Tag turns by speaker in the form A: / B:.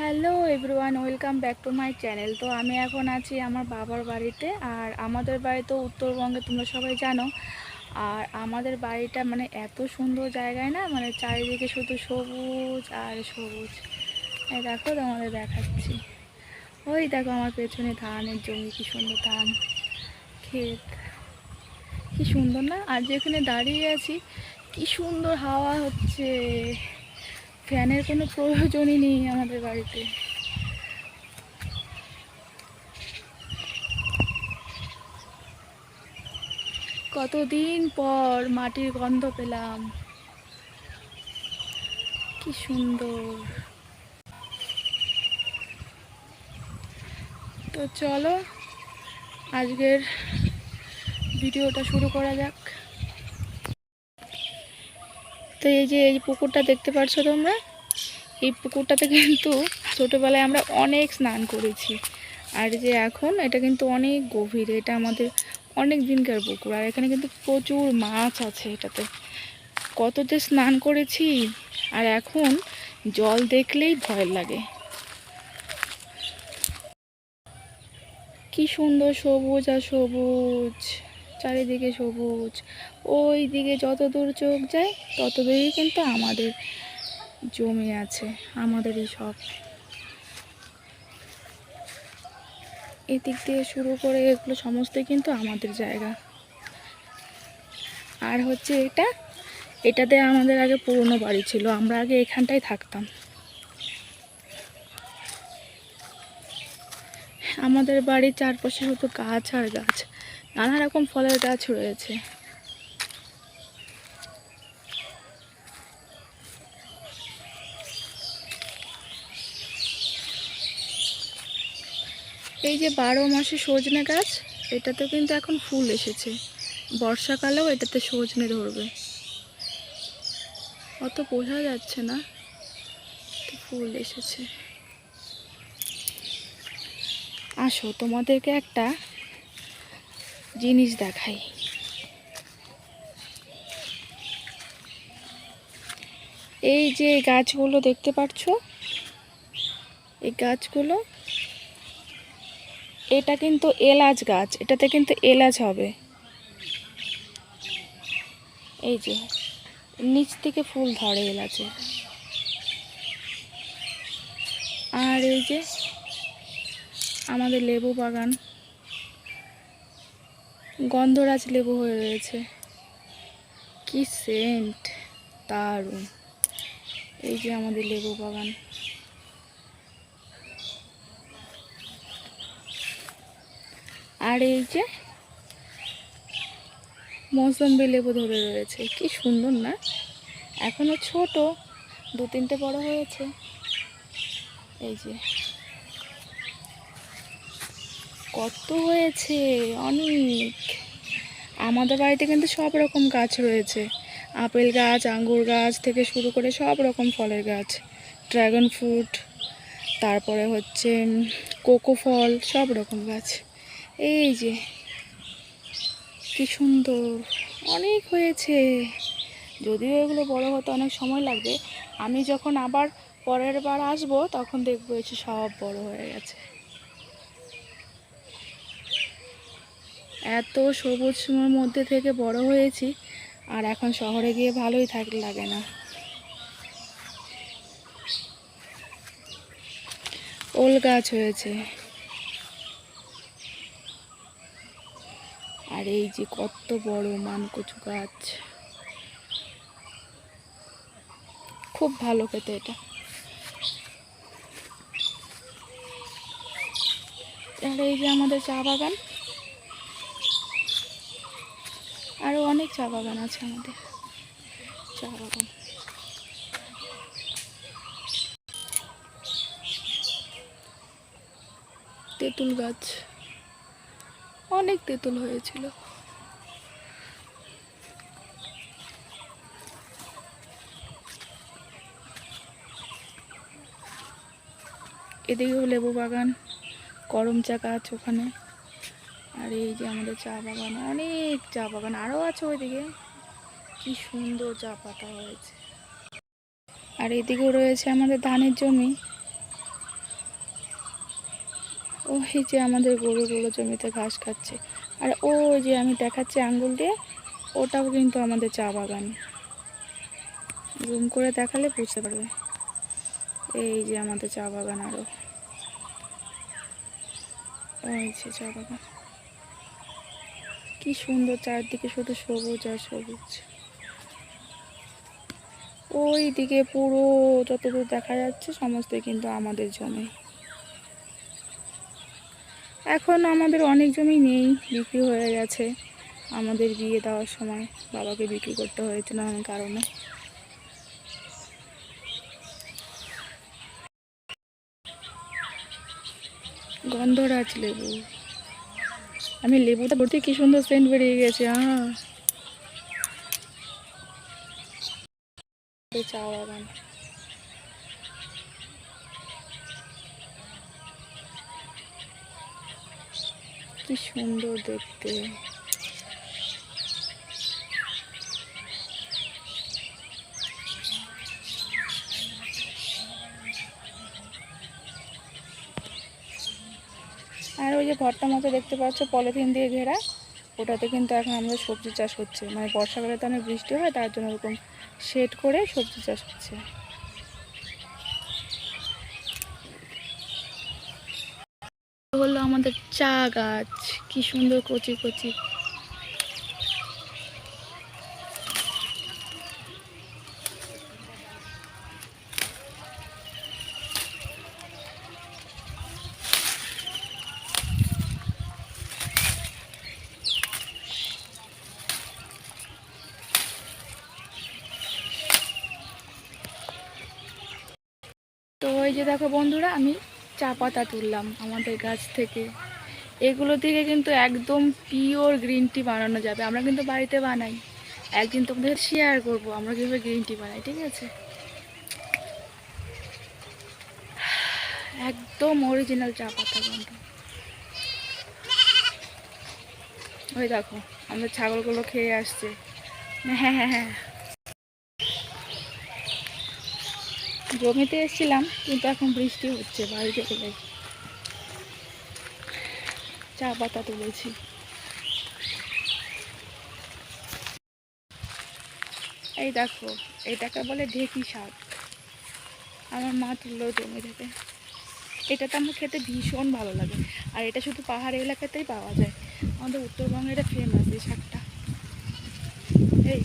A: Hello everyone, welcome back to my channel. তো আমি এখন আছি আমার বাবার বাড়িতে। আর আমাদের বাড়ি তো উত্তরবঙ্গে, তোমরা সবাই জানো। আর আমাদের বাড়িটা মানে এত সুন্দর জায়গায় না, মানে চারিদিকে শুধু সবুজ আর সবুজ। এই দেখো, তোমাদের দেখাচ্ছি। ওই দেখো আমার পেছনে ধানের জমি, কি সুন্দর ধান ক্ষেত, কি সুন্দর না। আর যেখানে দাঁড়িয়ে আছি, কি সুন্দর হাওয়া হচ্ছে। ফ্যানের কোনো প্রয়োজনই নেই আমাদের বাড়িতে। কতদিন পর মাটির গন্ধ পেলাম, কি সুন্দর। তো চলো আজকের ভিডিওটা শুরু করা যাক। তো এই পুকুরটা দেখতে পাচ্ছ তোমরা, এই পুকুরটাতে কিন্তু ছোটোবেলায় আমরা অনেক স্নান করেছি। আর যে এখন এটা কিন্তু অনেক গভীর, এটা আমাদের অনেক দিনকার পুকুর। আর এখানে কিন্তু প্রচুর মাছ আছে এটাতে, কত যে স্নান করেছি। আর এখন জল দেখলেই ভয় লাগে। কি সুন্দর সবুজ আর সবুজ, চারিদিকে সবুজ। ওই দিকে যত দূর চোখ যায় তত দূরেই কিন্তু আমাদের জমি আছে, আমাদেরই সব। এদিক দিয়ে শুরু করে এগুলো সমস্তই কিন্তু আমাদের জায়গা। আর হচ্ছে এটাতে আমাদের আগে পুরনো বাড়ি ছিল, আমরা আগে এখানটাই থাকতাম। আমাদের বাড়ির চারপাশে শুধু গাছ আর গাছ, নানা রকম ফলের গাছ রয়েছে। এই যে 12 মাসে সজনে গাছ, এটাতে কিন্তু এখন ফুল এসেছে। বর্ষাকালেও এটাতে সজনে ধরবে, অত বোঝা যাচ্ছে না, ফুল এসেছে। আসো তোমাদেরকে একটা জিনিস দেখাই। এই যে গাছগুলো দেখতে পাচ্ছ, এই গাছগুলো, এটা কিন্তু এলাচ গাছ, এটাতে কিন্তু এলাচ হবে। এই যে নিচ থেকে ফুল ধরে এলাচের। আর এই যে আমাদের লেবু বাগান, গন্ধরাজ লেবু হয়ে রয়েছে, কি সেন্ট, দারুণ। এই যে আমাদের লেবু বাগান। আর এই যে মৌসম্বি লেবু ধরে রয়েছে, কি সুন্দর না। এখনো ছোট, 2-3টে বড় হয়েছে। এই যে কত হয়েছে, অনেক। আমাদের বাড়িতে কিন্তু সব রকম গাছ রয়েছে, আপেল গাছ, আঙ্গুর গাছ থেকে শুরু করে সব রকম ফলের গাছ, ড্রাগন ফ্রুট, তারপরে হচ্ছে কোকো ফল, সব রকম গাছ। এই যে কি সুন্দর, অনেক হয়েছে। যদিও এগুলো বড় হতে অনেক সময় লাগবে, আমি যখন আবার পরের বার আসবো তখন দেখবো এসে সব বড় হয়ে গেছে। এত সবুজের মধ্যে থেকে বড় হয়েছি, আর এখন শহরে গিয়ে ভালোই লাগে না। ওল গাছ হয়েছে। আর এই যে কত বড় মানকচু গাছ, খুব ভালো খেতে এটা। আর এই যে আমাদের চা বাগান, আরো অনেক চা বাগান আছে আমাদের। চা বাগান, তেঁতুল গাছ, অনেক তেঁতুল হয়েছিল। এদিকেও লেবু বাগান, করম চা গাছ ওখানে। আর এই যে আমাদের চা বাগান, অনেক চা বাগান আরও আছে ওইদিকে, কি সুন্দর চা পাতা হয়েছে। আর এদিকেও রয়েছে আমাদের ধানের জমি, ওই যে আমাদের গরুগুলো জমিতে ঘাস খাচ্ছে, আর ওই যে আমি দেখাচ্ছি আঙ্গুল দিয়ে, ওটাও কিন্তু আমাদের চা বাগান। জুম করে দেখালে বুঝতে পারবে। এই যে আমাদের চা বাগান, আরও ওই যে চা বাগান। কি সুন্দর, চারদিকে শুধু সবুজ আর সবুজ। ওই দিকে পুরো যতদূর দেখা যাচ্ছে সমস্তই কিন্তু আমাদের জমি। এখন আমাদের অনেক জমি নেই, বিক্রি হয়ে গেছে। আমাদের বিয়ে দেওয়ার সময় বাবাকে বিক্রি করতে হয়েছিল নানান কারণে। গন্ধরাজ লেবু, আমি লেবুটা ধরতে কি সুন্দর সেন্ট বেরিয়ে গেছে। চা বাগান, কি সুন্দর দেখতে। আর ওই যে ঘরটা মতো দেখতে পাচ্ছ পলিথিন দিয়ে ঘেরা, ওটাতে কিন্তু এখন আমাদের সবজি চাষ হচ্ছে। মানে বর্ষাকালে তো অনেক বৃষ্টি হয়, তার জন্য ওরকম শেড করে সবজি চাষ হচ্ছে। হলো আমাদের চা গাছ, কি সুন্দর কচি কচি। তো ওই যে দেখো বন্ধুরা, আমি চা পাতা তুললাম আমাদের গাছ থেকে। এগুলো থেকে কিন্তু একদম পিওর গ্রিন টি বানানো যাবে। আমরা কিন্তু বাড়িতে বানাই, একদিন তোমাদের শেয়ার করবো আমরা কীভাবে গ্রিন টি বানাই, ঠিক আছে? একদম অরিজিনাল চা পাতা বন্ধু। ওই দেখো আমাদের ছাগলগুলো খেয়ে আসছে। হ্যাঁ হ্যাঁ হ্যাঁ, জমিতে এসেছিলাম কিন্তু এখন বৃষ্টি হচ্ছে, বাড়িতে চলে চা পাতা তুলেছি। এই দেখো, এটাকে বলে ঢেঁকি শাক। আমার মা তুললো জমি থেকে। এটা তো আমার খেতে ভীষণ ভালো লাগে, আর এটা শুধু পাহাড়ি এলাকাতেই পাওয়া যায়। আমাদের উত্তরবঙ্গে এটা ফেমাস এই শাকটা। এই